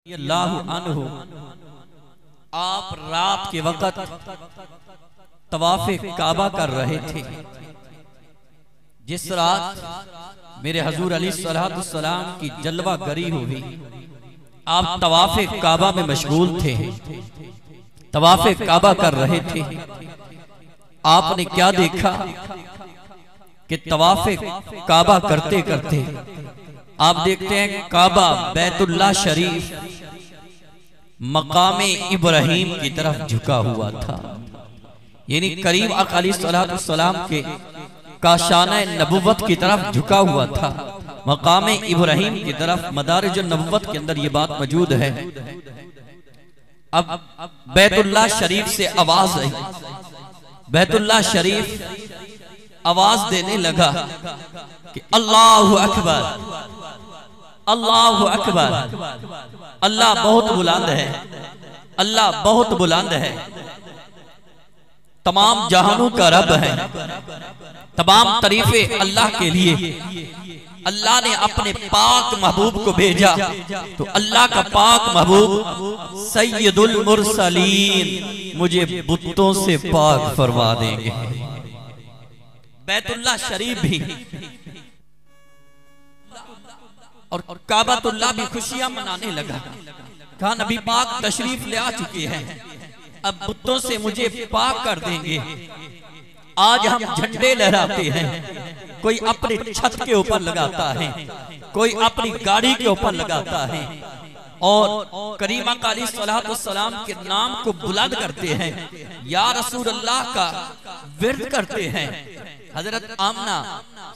अल्लाहु अन्हु आप रात के वक़्त तवाफ़े काबा कर रहे थे। जिस रात मेरे हजूर अलैहिस्सलातु सलाम की जलवा गरी हुई, आप तवाफ़े काबा में मशगूल थे, तवाफ़े काबा कर रहे थे। आपने क्या देखा कि तवाफ़े काबा करते करते आप देखते हैं काबा बैतुल्लाह शरीफ मकामे इब्राहिम की तरफ झुका हुआ था। यानी करीम अलैहिस्सलाम के काशाना नबुव्वत की तरफ झुका हुआ था, मकामे इब्राहिम की तरफ। मदारिजुन नबुव्वत के अंदर ये बात मौजूद है। अब बैतुल्लाह शरीफ से आवाज आई, बैतुल्लाह शरीफ आवाज देने लगा कि अल्लाहु अकबर, अल्लाहु अकबर। अल्लाह बहुत बुलंद है, अल्लाह बहुत बुलंद है, तमाम जहानों का रब है। तमाम तारीफे अल्लाह के लिए। अल्लाह ने अपने पाक महबूब को भेजा तो अल्लाह का पाक महबूब सैयदुल मुरसलीन मुझे बुत्तों से पाक फरमा देंगे। बैतुल्लाह शरीफ भी और काबातुल्लाह भी खुशियां मनाने लगा। कहा नबी पाक तशरीफ ले आ चुके हैं, अब बुत्तों से मुझे पाक कर देंगे। आज हम झंडे लहराते हैं, कोई अपने छत के ऊपर लगाता है, कोई अपनी गाड़ी के ऊपर लगाता है और करीमा अलैहिस्सलाम के नाम को बुलंद करते हैं, या रसूल अल्लाह का विर्द करते हैं। हजरत आमना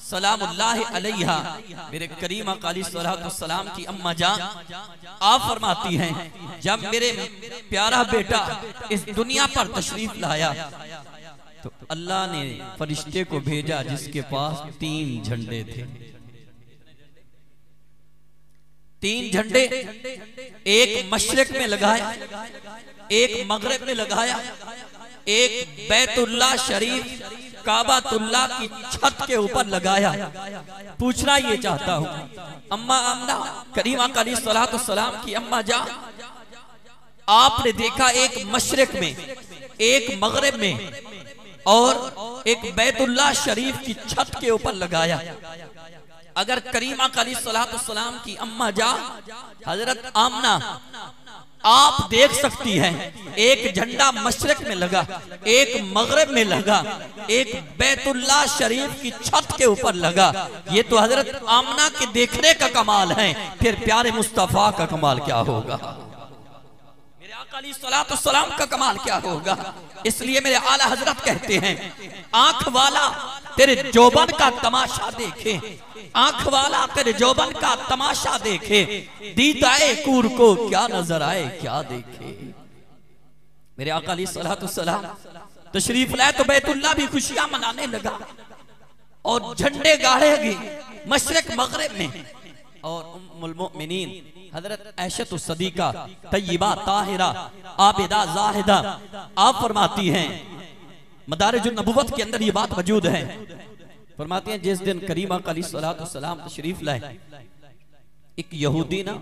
सलामुल्लाह अलैहा मेरे करीमा अलैहिस्सलाम की अम्मा जान आप फरमाती हैं, जब मेरे प्यारा बेटा इस दुनिया पर तशरीफ लाया तो अल्लाह ने फरिश्ते को भेजा जिसके पास 3 झंडे थे। 3 झंडे, एक मशरिक में लगाया, एक मगरिब में लगाया, एक बैतुल्लाह शरीफ काबातुल्लाह की छत के ऊपर लगाया। पूछना ये चाहता हूं अम्मा आमना करीमा अलैहिस्सलाम की अम्मा जान, आपने देखा एक मशरिक में, एक मगरिब में और एक बैतुल्लाह शरीफ की छत के ऊपर लगाया। अगर करीमा अलैहिस्सलाम की अम्मा जान हजरत आमना आप देख सकती हैं, एक झंडा मशरिक में लगा, एक मगरिब में लगा, एक बैतुल्लाह शरीफ की छत के ऊपर लगा। ये तो हजरत आमना के देखने का कमाल है, फिर प्यारे मुस्तफा का कमाल क्या होगा, मेरे आका अलैहिस्सलाम का कमाल क्या होगा। इसलिए मेरे आला हजरत कहते हैं, आंख वाला तेरे जोबन का तमाशा देखे, आंख वाला तेरे जोबन का तमाशा देखे, दीदाए कूर को क्या नजर आए क्या देखे। मेरे आका अलैहिस्सलाम तशरीफ लाए तो बैतुल्लाह भी खुशियां मनाने लगा और झंडे गाड़े गए मशरिक मगरिब में। और उम्मुल मोमिनीन हजरत आयशा सदीका तय्यबा ताहिरा आबिदा जाहिदा आप फरमाती हैं, मदारिजुन नबुव्वत के अंदर ये बात मौजूद है। फरमाती हैं जिस दिन करीमा अलैहिस्सलाम तशरीफ लाए, एक यहूदी ना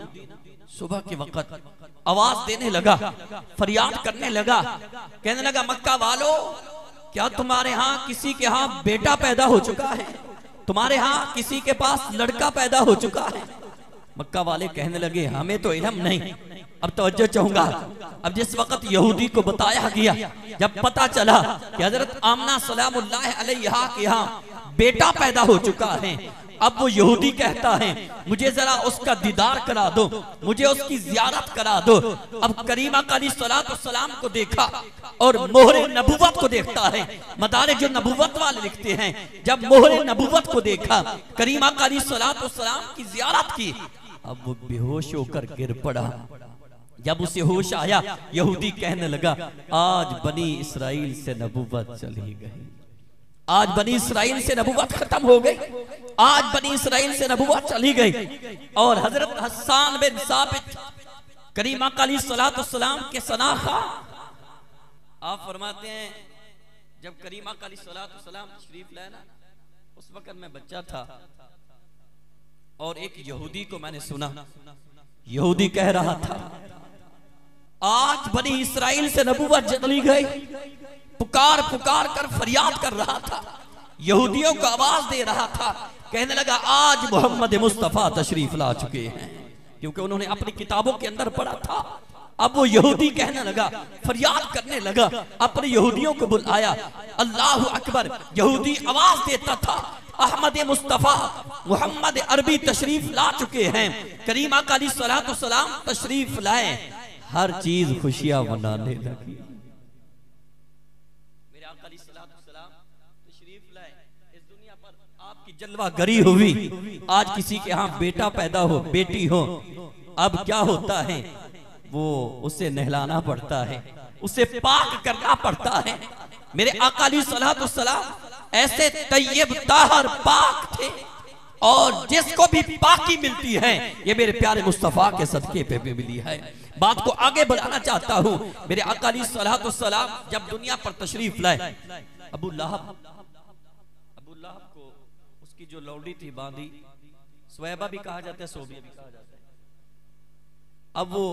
सुबह के वक्त आवाज देने लगा, फरियाद करने लगा, कहने लगा मक्का वालो, क्या तुम्हारे यहाँ किसी के यहाँ बेटा पैदा हो चुका है, तुम्हारे यहाँ किसी के पास लड़का पैदा हो चुका है। मक्का वाले कहने लगे हमें तो इल्म नहीं। अब तवज्जो चाहूंगा, अब जिस वक्त यहूदी को बताया गया, जब पता चला कि हजरत आमना सलामुल्लाह अलैहा के यहाँ बेटा पैदा हो चुका है, अब वो यहूदी कहता है मुझे जरा उसका दीदार करा दो, मुझे उसकी जियारत करा दो। अब करीमा अलैहिस्सलाम को देखा और मोहरे नबुव्वत को देखता है। मदारिजुन नबुव्वत वाले लिखते हैं, जब मोहरे नबुव्वत को देखा, करीमा अलैहिस्सलाम की जियारत की, अब वो बेहोश होकर गिर पड़ा। जब उसे होश आया, यहूदी कहने लगा आज बनी इसराइल से नबुव्वत चली गई, आज बनी इसराइल से नबुव्वत खत्म हो गई, आज बनी इसराइल से नबुव्वत चली गई। और हजरत हस्सान बिन साबित करीमा अलैहिस्सलाम के सनाखा आप फरमाते हैं, जब करीमा अलैहिस्सलाम तशरीफ लाए ना, उस वक्त मैं बच्चा था और एक यहूदी को मैंने सुना, यहूदी कह रहा था आज बनी इसराइल से नबूवत चली गई, पुकार पुकार कर फरियाद कर रहा था, यहूदियों को आवाज दे रहा था, कहने लगा आज मोहम्मद मुस्तफा तशरीफ ला चुके हैं, क्योंकि उन्होंने अपनी किताबों के अंदर पढ़ा था। अब वो यहूदी कहने लगा, फरियाद करने लगा, अपने यहूदियों को बुलाया, अल्लाह अकबर। यहूदी आवाज देता था, अहमद मुस्तफा मोहम्मद अरबी तशरीफ ला चुके हैं, करीम आका अलैहि सलाम तशरीफ लाए। हर चीज खुशियां मनाने लगी। मेरे आका अलैहि सलाम तशरीफ लाए, इस दुनिया पर आपकी जलवा गरी हुई। आज किसी के यहाँ बेटा पैदा हो, बेटी हो, अब क्या होता है, वो उसे नहलाना पड़ता है, उसे पाक करना पड़ता है। मेरे आका अलैहिस्सलाम ऐसे तैयब ताहर पाक थे, और जिसको भी पाकी मिलती है ये मेरे प्यारे मुस्तफा के सदके पे भी मिली है। बात को आगे बढ़ाना चाहता हूँ। मेरे आका अलैहिस्सलाम जब दुनिया पर तशरीफ लाए, अबू लहब को उसकी जो लौंडी थी बांधी, स्वैबा भी कहा जाता है, सोबिया भी कहा जाता है। अब वो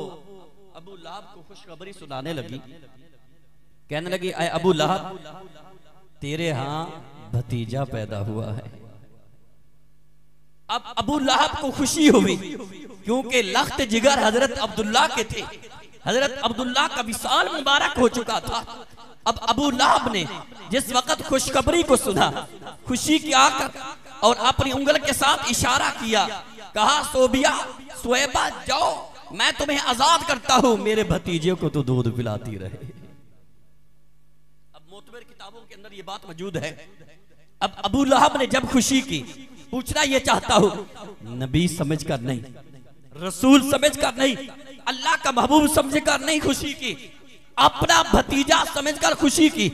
अबू लहब को खुशखबरी सुनाने लगी, कहने लगी, अय अबू लहब, तेरे यहाँ भतीजा पैदा हुआ है। अब अबू लहब को खुशी हुई, क्योंकि लख्त जिगर हजरत अब्दुल्ला के थे। हजरत अब्दुल्ला का विसाल मुबारक हो चुका था। अब अबू लहब ने जिस वक्त खुशखबरी को सुना, खुशी की आकर और अपनी उंगल के साथ इशारा किया, कहा, सोबिया, स्वैबा, जाओ, मैं तुम्हें आजाद करता हूं, मेरे भतीजे को तो दूध पिलाती रहे। अब मोतबर किताबों के अंदर ये बात मौजूद है। अब अबू लहब ने जब खुशी की, पूछना ये चाहता हूं, नबी समझकर नहीं, रसूल समझकर नहीं, अल्लाह का महबूब समझकर नहीं खुशी की, अपना भतीजा समझकर खुशी की,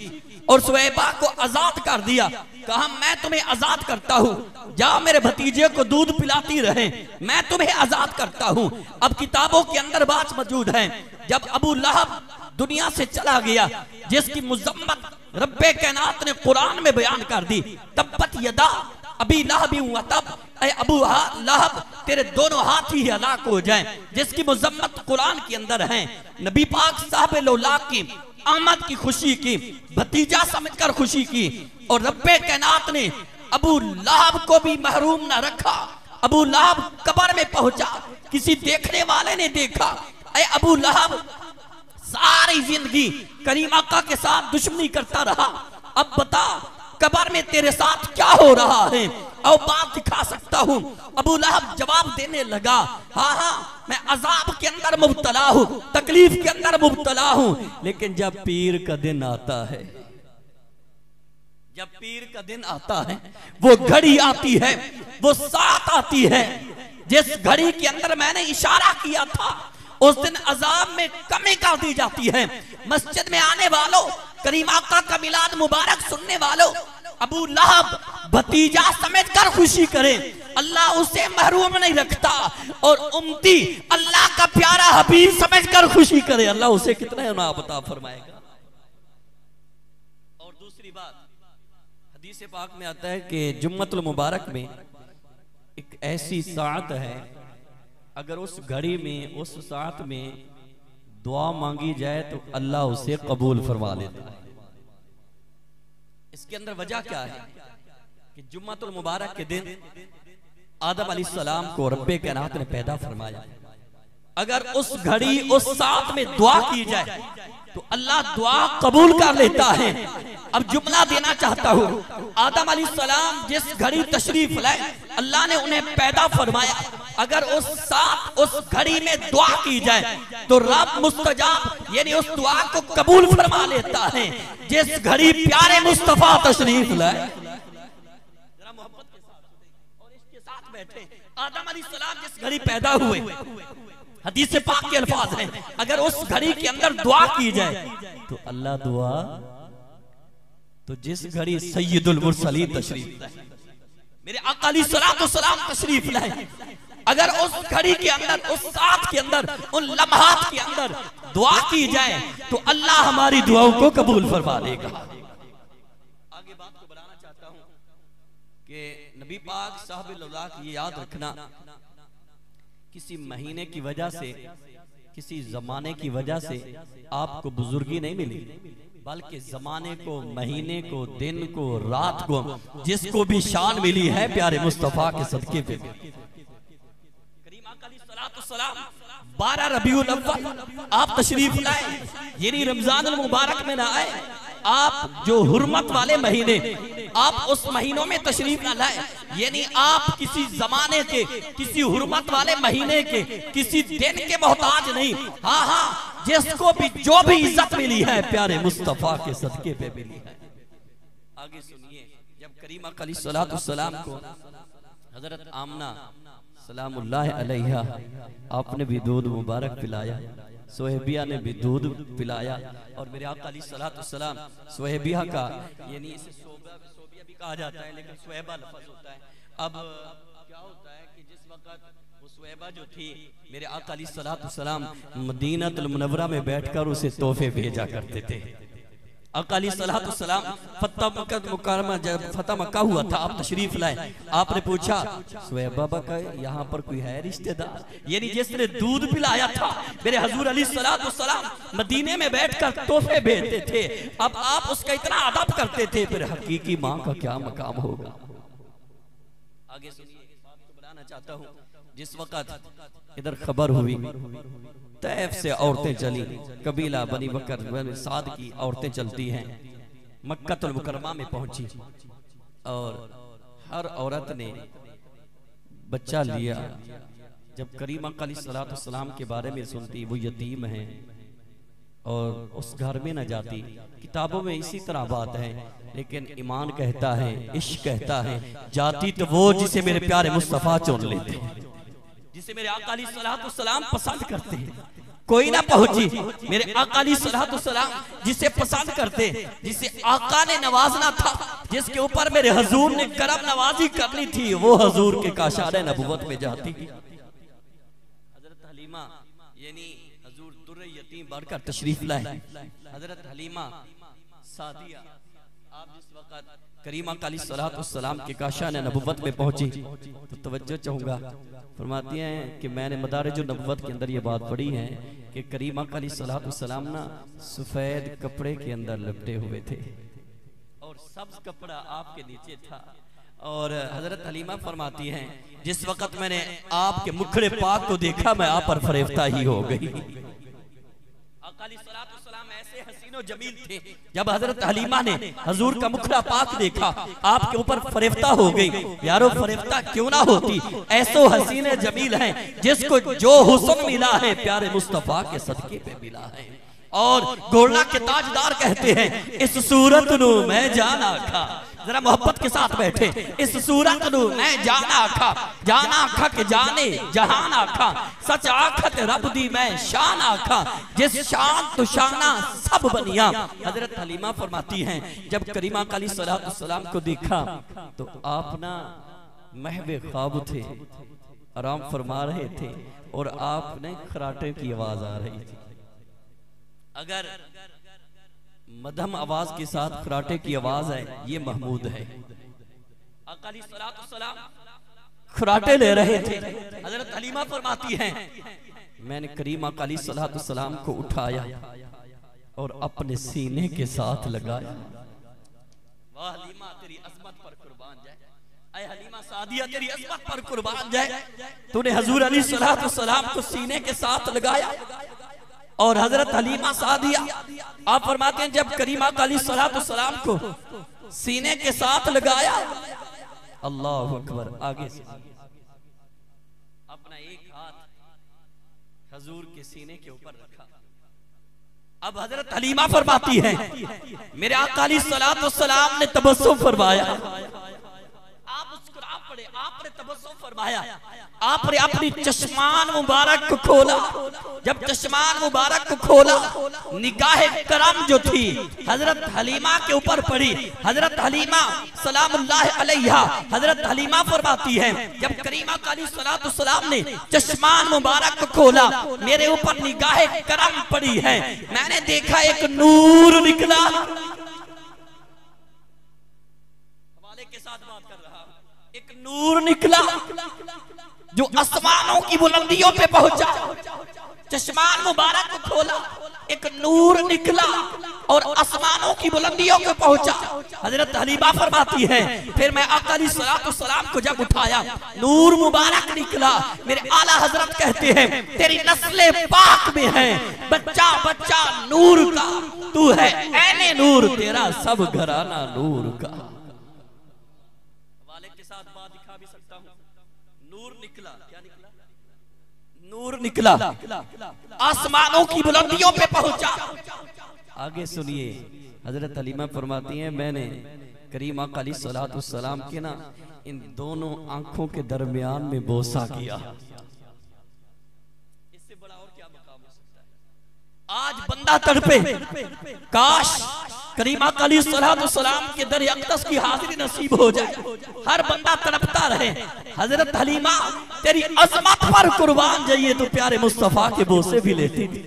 और सुवैबा को आजाद कर दिया। कहा, मैं तुम्हें आजाद करता हूं, जा मेरे भतीजे को दूध पिलाती रहे, मैं तुम्हें आजाद करता हूं। अब किताबों के अंदर बात मौजूद है, जब अबू लहब दुनिया से चला गया, जिसकी मुज़म्मत रब्बे कायनात ने कुरान में बयान कर दी, तब्बत यदा अबी लहब व तब, ऐ अबू लहब, तेरे दोनों हाथ ही हलाक हो जाएं, जिसकी मुज़म्मत कुरान के अंदर है। नबी पाक साहब लौला की आमद की खुशी की, भतीजा समझकर खुशी की, और रब्बे कायनात ने अबू लहब को भी महरूम न रखा। अबू लहब कब्र में पहुंचा, किसी देखने वाले ने देखा, ऐ अबू लहब सारी जिंदगी करीम आका के साथ दुश्मनी करता रहा, अब बता कब्र में तेरे साथ क्या हो रहा है, और बात दिखा सकता हूँ। अबू लहब जवाब देने लगा, हाँ हाँ, मैं अजाब के अंदर मुब्तला हूँ, तकलीफ के अंदर मुब्तला हूँ, लेकिन जब पीर का दिन आता है, जब पीर का दिन आता है, वो घड़ी आती है, वो साथ आती है, जिस घड़ी के अंदर मैंने इशारा किया था, उस दिन अजाब में कमी कर दी जाती है। मस्जिद में आने वालों, करीम आका का मिलाद मुबारक सुनने वालों, अबू लहब भतीजा समझकर खुशी करे, अल्लाह उसे महरूम नहीं रखता, और उम्मती अल्लाह का प्यारा हबीब समझकर खुशी करे, अल्लाह उसे कितना इनाम अता फरमाएगा। और दूसरी बात, हदीस पाक में आता है कि जुम्मतुल मुबारक में एक ऐसी सात है, अगर उस घड़ी में, उस साथ में दुआ मांगी जाए तो अल्लाह उसे कबूल फरमा लेता है। इसके अंदर वजह क्या है कि जुम्मतुल मुबारक के दिन आदम अलैहिस्सलाम को रब्बे कायनात ने पैदा फरमाया। अगर उस घड़ी, उस साथ में दुआ की जाए तो अल्लाह दुआ कबूल कर लेता है। अब जुमला देना चाहता हूँ, आदम अलैहिस्सलाम जिस घड़ी तशरीफ लाए, अल्लाह ने उन्हें पैदा फरमाया, अगर उस साथ, उस घड़ी में दुआ की जाए तो रब मुस्तजाब, यानी उस दुआ को कबूल फरमा लेता है। जिस घड़ी प्यारे मुस्तफा तशरीफ लाए, जरा मोहब्बत के साथ और इसके साथ बैठे, आदम अलैहिस्सलाम जिस घड़ी पैदा हुए, हदीस पाक के अल्फाज हैं, अगर उस घड़ी के अंदर दुआ की जाए तो अल्लाह दुआ, तो जिस घड़ी सैयदुल मुरसलीन तशरीफ लाए, मेरे आका अलैहिस्सलाम तशरीफ लाए, अगर उस घड़ी के अंदर, उस साथ के अंदर, उन लम्हात के अंदर दुआ की जाए तो अल्लाह हमारी दुआओं को कबूल फरमा लेगा। आगे बात को बढ़ाना चाहता हूं कि नबी पाक साहब लौला की याद रखना, किसी महीने की वजह से किसी जमाने की वजह से आपको बुजुर्गी नहीं मिली, बल्कि जमाने को, महीने को, दिन को, रात को, जिसको भी शान मिली है प्यारे मुस्तफा के सदके पे। 12 रबीउल अव्वल आप तशरीफ लाए, यानी रमजान मुबारक में ना आए, आप जो हुर्मत वाले महीने, आप उस महीनों में तशरीफ ना लाए, यानी आप किसी जमाने के, किसी हुर्मत वाले महीने के, किसी दिन के मोहताज नहीं। हाँ हाँ, जिसको भी जो भी इज्जत मिली है प्यारे मुस्तफा के सदके पे मिली है। आगे सुनिए, जब करीमा अलैहिस्सलाम को हजरत आमना सलामुल्लाह अलैहा आपने भी दूध मुबारक पिलाया, सुहैबिया ने भी दूध पिलाया, और मेरे आका अलैहिस्सलाम सुहैबिया का, यानी इसे सोबिया भी कहा जाता है, लेकिन सुहैबा लफ्ज़ होता है। अब क्या होता है कि जिस वक्त वो सुहैबा जो थी, मेरे आका अलैहिस्सलाम मदीनतुल मुनव्वरा में बैठकर उसे तोहफे भेजा करते थे। आका अलैहिस्सलाम फतह मक्का हुआ था, आप तशरीफ लाए, आपने पूछा सुहैबा का यहाँ पर कोई है रिश्तेदार, यानी जिसने दूध पिलाया था मेरे हुजूर अलैहिस्सलाम मदीने में बैठकर तोहफे भेजते थे। अब आप उसका इतना अदब करते थे, फिर हकीकी माँ का क्या मकाम होगा। आगे सुनिए, इस बात को बताना चाहता हूँ, जिस वक्त इधर खबर हुई तैफ से औरतें चली, कबीला बनी बकर बनी साद की औरतें चलती हैं, मक्कातुल मुकर्रमा में पहुंची, और हर औरत ने बच्चा लिया। जब करीमा अलैहिस्सलाम के बारे में सुनती, वो यतीम है और उस घर में न जाती। किताबों में इसी तरह बात है, लेकिन ईमान कहता है, इश्क कहता है, जाती तो वो जिसे मेरे प्यारे मुस्तफा चुन लेते हैं, जिसे मेरे आका अलैहिस्सलाम पसंद करते हैं। कोई ना पहुंची, मेरे आका अलैहिस्सलाम जिसे पसंद करते, जिसे आका ने नवाजना था, जिसके ऊपर मेरे हुजूर ने करम नवाजी करनी थी, वो हुजूर के काशारे नबुवत में जाती। हजरत हलीमा, यानी हुजूर दुर्रे यतीम बढ़कर तशरीफ लाए। हजरत हलीमा सादिया आप जिस वक्त करीमा अलैहिस्सलाम के काशाने नबुवत में पहुंची, तो तवज्जो चाहूंगा, फरमाती हैं कि मैंने मदारिज नबुवत के अंदर ये बात पढ़ी है कि करीमा अलैहिस्सलाम ना सफेद कपड़े के अंदर लपटे हुए थे और सब्ज कपड़ा आपके नीचे था। और हजरत हलीमा फरमाती हैं, जिस वक्त मैंने आपके मुखड़े पाक को देखा, मैं आप पर फरेफ्ता ही हो गई। ऐसे हसीनो जमील थे, जब हजरत हलीमा ने हजूर का मुखड़ा पाक देखा, आपके ऊपर फरेफ्ता हो गई। यारो फरेफ्ता क्यों ना होती, ऐसो हसीने जमील हैं जिसको जो हुस्न मिला है प्यारे मुस्तफा के सदके पे मिला है। और गोरला के ताजदार कहते हैं, इस सूरत नू मैं जाना खा, जरा मोहब्बत के साथ बैठे, इस सूरत नू मैं जाना खा के जाने जहान आखा, सच आखत रब दी मैं शान आखा, जिस शान तो शाना सब बनिया। हजरत हलीमा फरमाती हैं, जब करीमा अलैहिस्सलाम को देखा तो आप ना महवे ख्वाब थे, आराम फरमा रहे थे, और आपने खराटे की आवाज आ रही थी। अगर मध्यम आवाज के साथ खराटे की आवाज है, ये महमूद है। आका अलैहिस्सलाम खराटे ले रहे थे। हजरत हलीमा फरमाती हैं, मैंने करीमा अलैहिस्सलाम को उठाया और अपने सीने के साथ लगाया। वाह हलीमा तेरी अज़मत पर कुर्बान जाए, ऐ हलीमा सादिया तेरी अज़मत पर कुर्बान जाए, तूने हुजूर अलैहिस्सलाम को सीने के साथ लगाया। और हजरत हलीमा सादिया आप फरमाते हैं, जब करीमा अलैहिस्सलाम को सीने के साथ लगाया, अल्लाह अकबर, आगे से अपना एक हाथ हुजूर के सीने के ऊपर रखा। अब हजरत हलीमा फरमाती है, मेरे आका अलैहिस्सलाम ने तबस्सुम फरमाया, आप मुस्कुरा पड़े, आपने तबस्सुम फरमाया, आपने अपनी चश्मान मुबारक को खोला। जब चश्मान मुबारक को खोला, निगाह करम जो थी हजरत हलीमा के ऊपर पड़ी। हजरत हलीमा सलामुल्लाह अलैहा, हजरत हलीमा फरमाती हैं, जब करीमा अलैहिस्सलाम ने चश्मान मुबारक को खोला, मेरे ऊपर निगाह करम पड़ी है, मैंने देखा एक नूर निकला। हवाले के साथ बात कर रहा, एक नूर निकला जो आसमानों की बुलंदियों पे पहुंचा। चश्मान मुबारक को खोला, एक नूर निकला और आसमानों की बुलंदियों को पहुंचा। हजरत हलीमा फरमाती है फिर मैं आका अलैहिस्सलाम को जब उठाया, नूर मुबारक निकला। मेरे आला हजरत कहते हैं तेरी नस्ले पाक में है, बच्चा बच्चा नूर का तू है, ऐने नूर तेरा सब घराना नूर का। वाले के साथ बात दिखा भी सकता हूँ। नूर निकला, क्या निकला? नूर निकला, आसमानों की बुलंदियों पे पहुंचा। आगे सुनिए, हजरत हलीमा फरमाती हैं मैंने करीम आका अलैहिस्सलाम के ना इन दोनों आंखों के दरमियान में बोसा किया। इससे बड़ा और क्या मकाम हो सकता है? आज बंदा तड़पे, काश करीम आका अलैहिस्सलाम के दर अक़दस की हाजिरी नसीब हो जाए। हर बंदा तड़पता रहे। हजरत हलीमा तेरी अज़मत पर कुर्बान जाइए तो प्यारे मुस्तफा के बोसे भी लेती थी।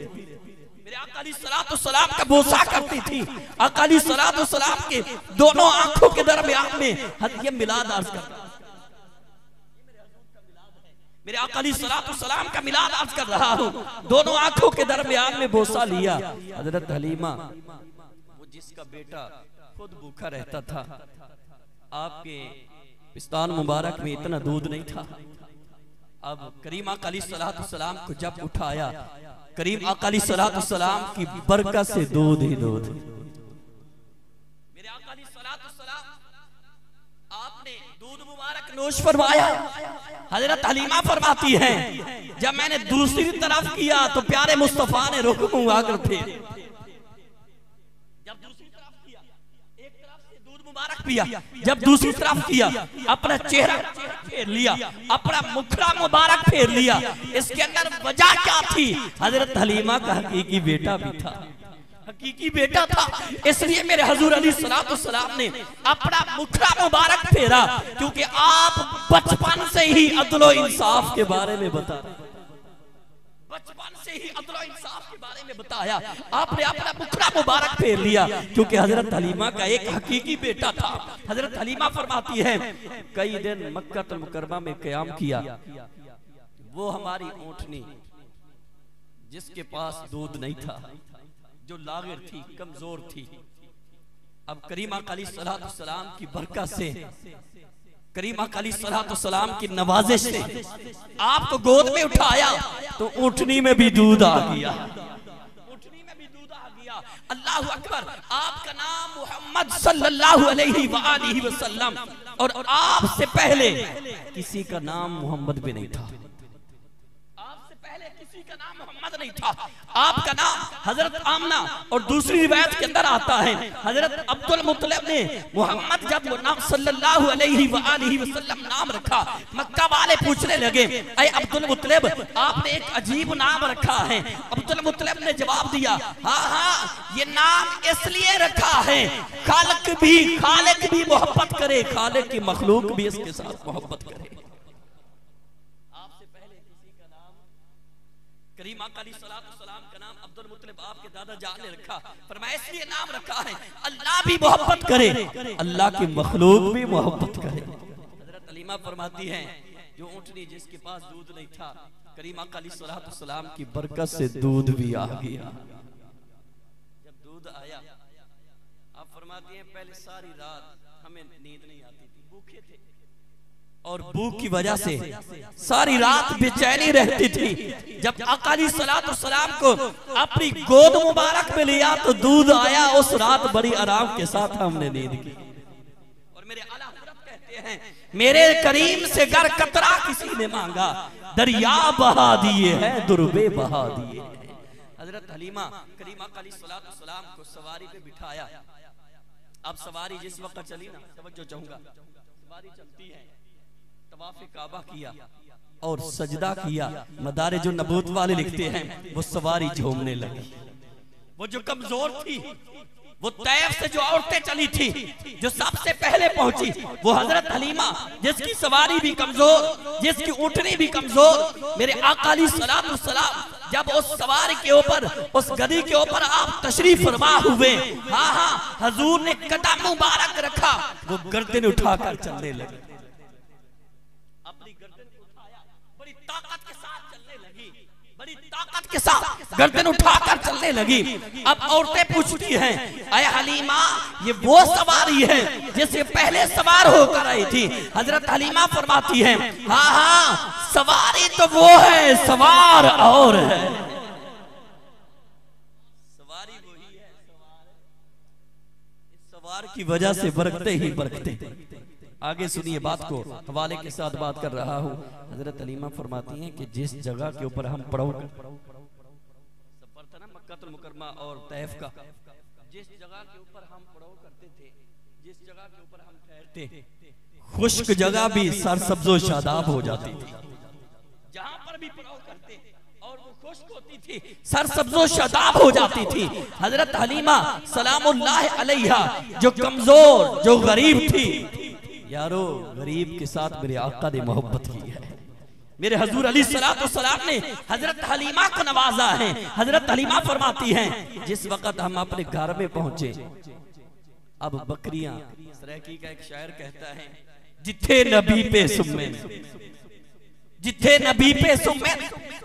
मेरे आका अलैहिस्सलाम का बोसा करती थी। आका अलैहिस्सलाम के दोनों आंखों के दरमियान में ये मिलाद अर्ज करता। मेरे आका अलैहिस्सलाम का मिलाद अर्ज कर रहा हूँ। दोनों आंखों के दरमियान में बोसा लिया। हजरत हलीमा जिसका बेटा खुद भूखा रहता था, आपके पिस्तान मुबारक में इतना दूध नहीं था। अब करीम आका अलैहिस्सलाम को जब उठाया, करीम आका अलैहिस्सलाम की बरकत से दूध ही दूध। मेरे आका अलैहिस्सलाम आपने दूध मुबारक नोश फरमाया। हजरत हलीमा फरमाती हैं जब मैंने दूसरी तरफ किया तो प्यारे मुस्तफा ने रुख मुंह आकर फिर पिया। जब दूसरी तरफ किया, अपना चेहरा फेर लिया, अपना मुखड़ा मुबारक फेर लिया। इसके अंदर वजह क्या थी? हजरत हलीमा का हकीकी बेटा भी था, हकीकी बेटा था। इसलिए मेरे हुजूर अलैहिस्सलाम ने अपना मुखड़ा मुबारक फेरा, क्योंकि आप बचपन से ही अदल इंसाफ के बारे में बता, बचपन से ही अदल इंसाफ के बारे में बताया। आपने अपना मुखड़ा मुबारक फेर लिया, क्योंकि हजरत हलीमा का एक हकीकी बेटा था। हजरत हलीमा फरमाती है कई दिन मक्का मुकर्रमा में क़याम किया। वो हमारी ऊँटनी जिसके पास दूध नहीं था, जो लागिर थी, कमजोर थी, अब करीम आका अलैहिस्सलाम की बरकत से, करीम आका अलैहिस्सलाम की नवाजिश से आपको गोद में उठाया तो ऊँटनी में भी दूध आ गया, ऊँटनी में भी दूध आ गया। अल्लाहु अकबर। आपका नाम मोहम्मद सल्लल्लाहु अलैहि वसल्लम, और आपसे पहले किसी का नाम मोहम्मद भी नहीं था। आपसे पहले किसी का नाम मोहम्मद नहीं था। आपका नाम हजरत आमना, और दूसरी रिवायत के अंदर आता है हजरत अब्दुल मुत्तलिब ने मोहम्मद जब नाम सल्लल्लाहु अलैहि वसल्लम नाम रखा, मक्का वाले पूछने लगे अरे अब्दुल मुत्तलिब आपने एक अजीब नाम रखा है। अब्दुल मुत्तलिब ने जवाब दिया हाँ हाँ, ये नाम इसलिए रखा है खालिक भी मोहब्बत करे, खालिक की मखलूक भी इसके साथ मोहब्बत करे। करीम आका अलैहिस्सलाम का नाम अब्दुल मुत्तलिब आपके दादा जान ने रखा, फरमाया इसलिए नाम रखा है अल्लाह भी मोहब्बत करे, अल्लाह की मखलूक भी मोहब्बत करे। हजरत हलीमा फरमाती हैं जो ऊँटनी जिसके पास दूध नहीं था, करीम आका अलैहिस्सलाम की बरकत से दूध भी आ गया। जब दूध आया, आप फरमाती हैं पहले सारी रात हमें नींद नहीं आती थी, भूखे थे, और भूख की वजह से सारी रात बेचैनी रहती थी। जब आका अलैहिस्सलाम को अपनी गोद मुबारक में लिया तो दूध आया, उस रात बड़ी आराम के साथ हमने नींद की। और मेरे आला हज़रत कहते हैं मेरे करीम से गर कतरा किसी ने मांगा, दरिया बहा दिए हैं दुर्बे बहा दिए। हजरत हलीमा करीम आका अलैहिस्सलाम को सवारी पे बिठाया। अब सवारी जिस वक्त चली ना, तवज्जो चाहूंगा, सवारी चलती है, तवाफ़े काबा किया और सजदा किया। मदारिज नबूवत वाले लिखते हैं वो सवारी झूमने लगी। वो जो कमजोर थी, वो तैफ से जो औरतें चली थी, जो सबसे पहले पहुंची, वो हजरत हलीमा जिसकी सवारी भी कमजोर, जिसकी ऊँटनी भी कमजोर। मेरे आका अलैहिस्सलाम जब उस सवारी के ऊपर, उस गधी के ऊपर आप तशरीफ फरमा हुए, हाँ हाँ, हजूर ने कदम मुबारक रखा, वो गर्दन उठाकर चलने लगे, अपनी गर्दन को उठाया, बड़ी ताकत के साथ चलने लगी, बड़ी ताकत के साथ गर्दन उठाकर चलने लगी। अब औरतें पूछती हैं, अय हलीमा, ये वो सवारी है जिससे पहले सवार होकर आई थी? हजरत हलीमा फरमाती हैं, हाँ हाँ, सवारी तो वो है, सवार और है। सवारी वही है, सवार की वजह से बरकते ही बरकते। आगे सुनिए बात को, हवाले के साथ बात कर रहा हूँ। हजरत हलीमा फरमाती हैं कि जिस जगह के ऊपर हम पड़ाव सफर था ना मक्कातुल मुकर्रमा और तैफ का, जिस जगह के ऊपर हम पड़ाव करते थे, जिस जगह के ऊपर हम ठहरते, खुश्क जगह भी सरसब्जो शादाब हो जाती थी। जहां पर भी पड़ाव करते और वो खुश्क होती थी, सरसब्जो शादाब हो जाती थी। हजरत हलीमा सलामुल्लाह अलैहा जो कमजोर, जो गरीब थी, यारो गरीब के साथ मेरे आका ने मोहब्बत की है। मेरे हजूर अली सलातो सलाम ने हजरत हलीमा को नवाजा है। हजरत हलीमा फरमाती हैं, जिस वक्त हम अपने घर में पहुंचे, अब बकरियां, सराकी का एक शायर कहता है, जिथे नबी पे सुमे, जिथे नबी पे सुमे,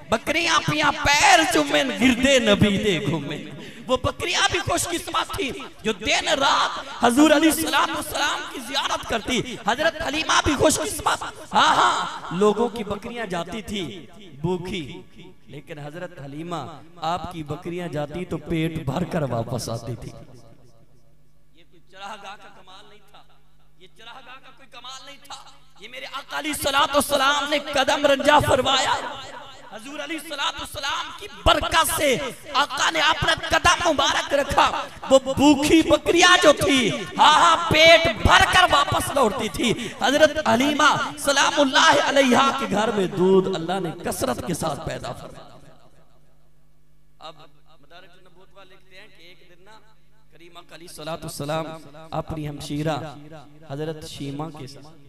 बकरियां पिया पैर चुमेन, गिरदे नबी दे घूमे। वो बकरियां भी खुशकिस्मत थी जो दिन रात हजूर अली सलातो सलाम की जियारत करती। हजरत हलीमा भी खुशकिस्मत, हाँ हाँ, लोगों की बकरियां जाती थी भूखी, लेकिन हजरत हलीमा आपकी बकरियां जाती तो पेट भर कर वापस आती थी। ये कोई चरागाह का कमाल नहीं था, ये चरागाह का कोई कमाल नहीं था, ये मेरे आका अली सलातो सलाम ने कदम रंजा फरमाया। हजूर अली सलातो सलाम की बरकत से आका ने अपना कदम मुबारक रखा। वो भूखी बकरियां जो थी, हाँ हाँ, पेट भर कर वापस लौटती थी। हजरत हलीमा सलामुल्लाह अलैहा के घर में दूध अल्लाह ने कसरत के साथ पैदा फरमाया। अब मदारिज नबूवत वाले लिखते हैं कि एक दिन ना करीमा अली सलातो सलाम अपनी हमशीरा हजरत शीमा के साथ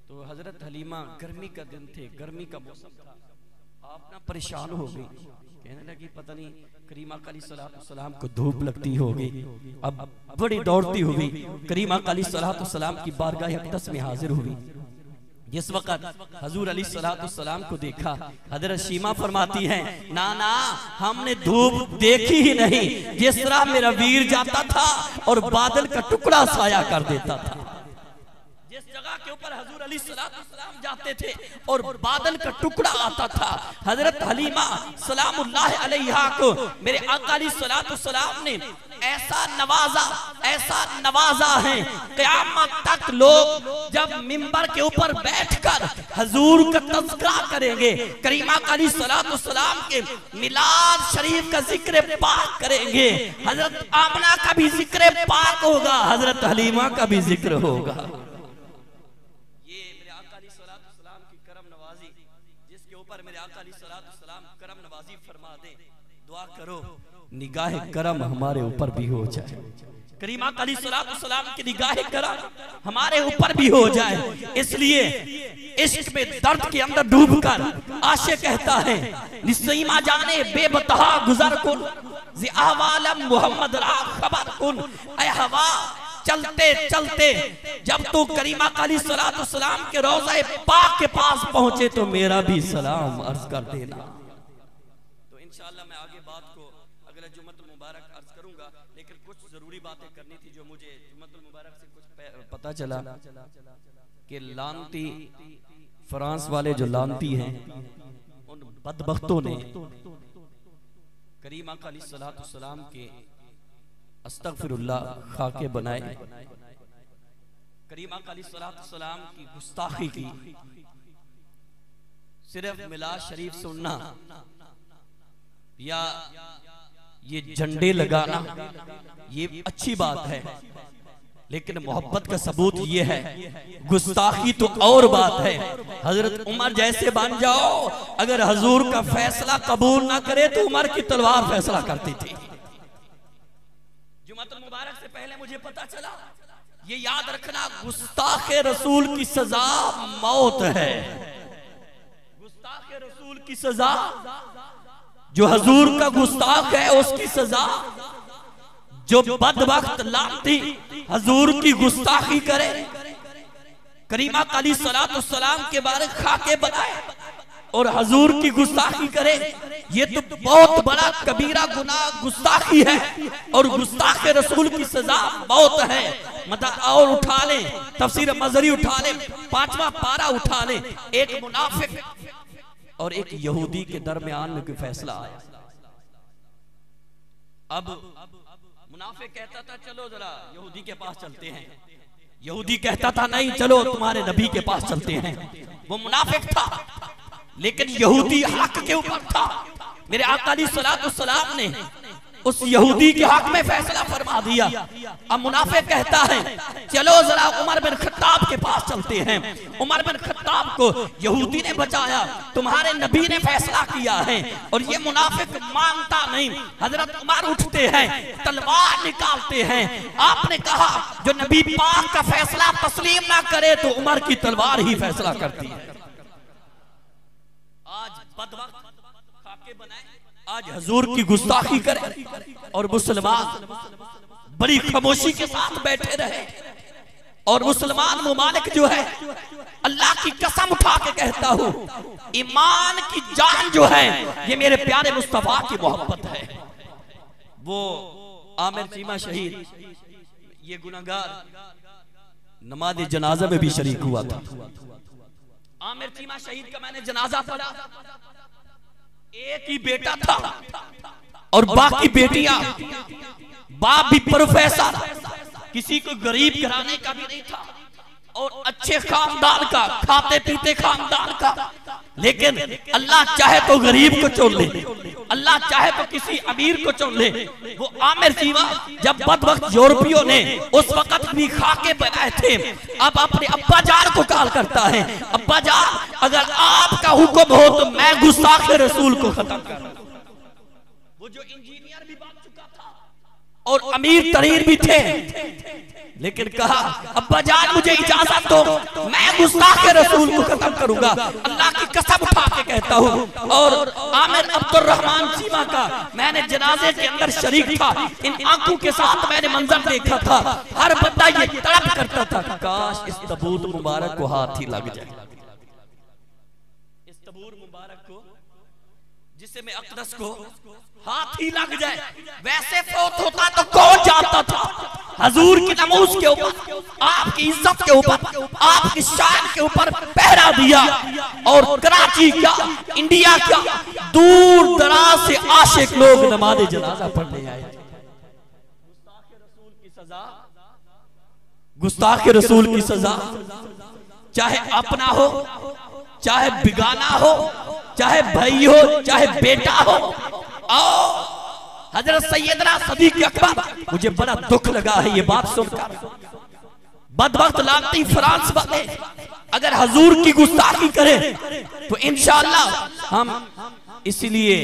तो हजरत हलीमा, गर्मी का दिन थे, गर्मी का मौसम था, आप ना परेशान हो गई, कहने लगी पता नहीं करीमा अली सलातो सलाम को धूप लगती होगी। अब बड़ी दौड़ती हुई करीमा अली सलातो सलाम की बारगाह अक़दस में हाजिर हुई। जिस वक्त हजूर अली सलातो सलाम को देखा, हजरत शीमा फरमाती हैं, नाना, हमने धूप देखी ही नहीं, जिस तरह मेरा वीर जाता था और बादल का टुकड़ा साया कर देता था। जिस जगह के ऊपर हजूर अली सलातो सलाम जाते थे और बादल का टुकड़ा आता था, हजरत हलीमा सलामुल्लाह अलैहा को मेरे आका अली सलातो सलाम ने ऐसा नवाजा है, क़यामत तक लोग जब मिंबर के ऊपर बैठकर हजूर का तज़किरा करेंगे, करीमा अली सलातो सलाम के मिलाद शरीफ का जिक्र पाक करेंगे, हजरत आमना का भी जिक्र पाक होगा, हजरत हलीमा का भी जिक्र होगा। मेरे आका अली सलातो सलाम करम नवाजी फरमा दे, दुआ करो निगाह करम हमारे ऊपर भी हो जाए। करीमा अली सलातो सलाम की निगाह करम हमारे ऊपर भी हो जाए। इसलिए इश्क में दर्द के अंदर डूबकर आशिक कहता है, निस्सीमा जाने बेबतहा गुजर कुन, ज़ी अहवालम मोहम्मद रा खबर कुन। ऐ हवा चलते चलते जब तू करीमा अली सलातो सलाम के रोज़ा पाक के पास पहुंचे तो मेरा भी सलाम अर्ज कर देना। तो इंशाअल्लाह मैं आगे बात को अगले जुम्मतुल मुबारक अर्ज करूंगा, लेकिन कुछ जरूरी बातें करनी थी जो मुझे जुम्मतुल मुबारक से कुछ पता चला कि लानती फ्रांस वाले जो लानती हैं, उन बदबख्तों ने करीमा अली सलातो सलाम के अस्तगफिरुल्लाह खाके बनाए, करीमा अली सलातो सलाम की गुस्ताखी की। सिर्फ मिलाद शरीफ सुनना या ये झंडे लगाना ये अच्छी बात है, लेकिन मोहब्बत का सबूत ये है, गुस्ताखी तो और बात है। हजरत उमर जैसे बन जाओ, अगर हजूर का फैसला कबूल ना करे तो उमर की तलवार फैसला करती थी। जुम्मतुल मुबारक से पहले मुझे पता चला, ये याद रखना, गुस्ताखे रसूल की सजा मौत है। गुस्ताखे रसूल की सजा, जो हजूर का गुस्ताख है उसकी सजा, जो बदबख्त लानती हजूर की गुस्ताखी करे, करीमा अली सलातो सलाम के बारे खाके बनाए, और हजूर की गुस्ताखी करे, ये तो बहुत बड़ा कबीरा गुनाह गुस्ताखी है। और गुस्ताख रसूल की सजा बहुत है। मतलब और उठा ले, तफसीर मजरी उठा ले, 5वां पारा उठा ले, एक मुनाफिक और एक यहूदी के दरमियान में कोई फैसला आया। अब मुनाफिक कहता था चलो जरा यहूदी के पास चलते हैं, यहूदी कहता था नहीं चलो तुम्हारे नबी के पास चलते हैं। वो मुनाफिक था लेकिन यहूदी हक के ऊपर था। मेरे आका अलैहिस्सलाम ने उस यहूदी के हक में फैसला फरमा दिया। अब मुनाफिक कहता है चलो जरा उमर बिन खत्ताब के पास चलते हैं। उमर बिन खत्ताब को यहूदी ने बचाया, तुम्हारे नबी ने फैसला किया है। और ये मुनाफिक मानता नहीं। हजरत उमर उठते हैं, तलवार निकालते हैं। आपने कहा जो नबी पाक का फैसला तस्लीम ना करे तो उमर की तलवार ही फैसला करती है। आज बदवक्त खाके बनाए, आज हजूर की गुस्ताखी करे और मुसलमान बड़ी खामोशी के साथ बैठे रहे। और मुसलमान मुमालिक जो है, अल्लाह की कसम उठा के कहता हूं, ईमान की जान जो है ये मेरे प्यारे मुस्तफा की मोहब्बत है। वो आमिर चीमा शहीद, ये गुनहगार नमाज जनाजा में भी शरीक हुआ था। आमिर चीमा शहीद का मैंने जनाजा पढ़ा। एक ही बेटा था और बाकी बेटियां, बाप भी प्रोफेसर, किसी को गरीब घराने का भी नहीं था और अच्छे खानदान का, खाते पीते खानदान का। लेकिन अल्लाह चाहे तो गरीब को चुन ले, अल्लाह चाहे तो किसी अमीर को चुन ले। वो आमिर चीमा जब बदवक्त यूरोपियों ने उस वक्त भी खाके बनाए थे, अब अपने अब्बा जान को कॉल करता है, अब्बा जान अगर आपका हुक्म हो तो मैं गुस्ताख रसूल को खत्म कर दूं। वो जो इंजीनियर भी बन चुका था और अमीर तरीर भी थे, लेकिन कहा अब्बा जान मुझे इजाजत दो, मैं गुस्ताख रसूल को खत्म करूंगा। अल्लाह की कसम उठा के कहता हूँ। और आमिर अब्दुर्रहमान चीमा का मैंने जनाजे के अंदर शरीक था। इन आंखों के साथ मैंने मंजर देखा था। हर बंदा ये तड़प करता था, काश इस तबूत मुबारक को हाथ ही लग जाए, इस तबूत मुबारक को, जिस्म अक़दस को हाथ ही लग जाए। वैसे फौत होता तो कौन जानता था। हजूर की नमूज के ऊपर, आपकी इज्जत के ऊपर, आपकी शान के ऊपर पहरा दिया। और कराची क्या, इंडिया क्या, दूर दराज से आशिक लोग नमाज जनाजा पढ़ने आए। गुस्ताख रसूल की सजा, चाहे अपना हो, चाहे बिगाना हो, चाहे भाई हो, चाहे बेटा हो। हजरत सैयदना सदीक अकबर, मुझे बड़ा दुख लगा है ये बात सुनकर। बदबख्त लानती फ्रांस वाले अगर हजूर की गुस्ताखी करे तो इंशाअल्लाह हम इसलिए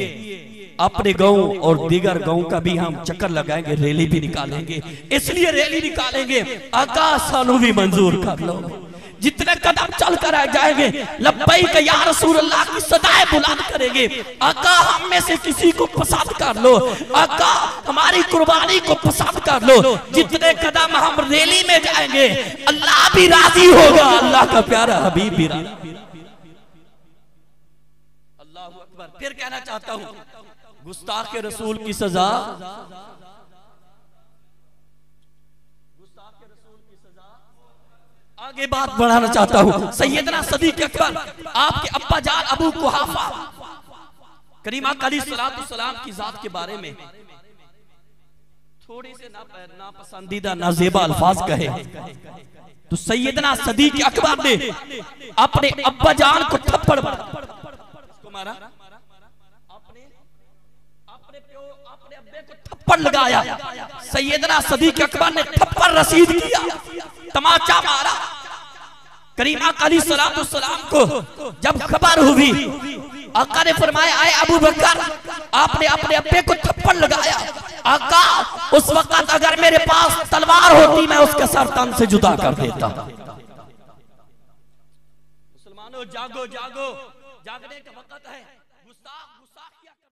अपने गांव और दीगर गांव का भी हम चक्कर लगाएंगे, रैली भी निकालेंगे। इसलिए रैली निकालेंगे, आका सानू भी मंजूर कर लो। जितने कदम चल कर आ जाएंगे लब्बैक या रसूल अल्लाह की सदाएं बुलंद करेंगे। आका हम में से किसी को पसंद कर लो, आका हमारी कुर्बानी को पसंद कर लो। जितने कदम हम रैली में जाएंगे अल्लाह भी राजी होगा, अल्लाह का प्यारा हबीब भी राजी। अल्लाह अकबर। फिर कहना चाहता हूँ, गुस्ताख रसूल की सजा, आगे बात बढ़ाना चाहता हूँ। सैयदना सदीक अकबर, आपके अब्बा जान अबू कुहाफा, करीमा अलैहिस्सलाम की जात के बारे में थोड़ी से नापसंदीदा नाजेबा अल्फाज कहे तो सैयदना सदीक अकबर ने अपने अब्बा जान को थप्पड़ मारा, अपने अब्बे को थप्पड़ लगाया। सैयदना सदीक अकबर ने थप्पड़ रसीद किया, तमाचा मारा। करीमा अलैहिस्सलाम को जब खबर हुई, आका ने फरमाया आए अबू बकर, आपने अपने अब्बे को थप्पड़ लगाया। आका उस वक्त अगर मेरे पास तलवार होती मैं उसका सर तन से जुदा कर देता। मुसलमानों जागो जागो, जागने का वक्त है।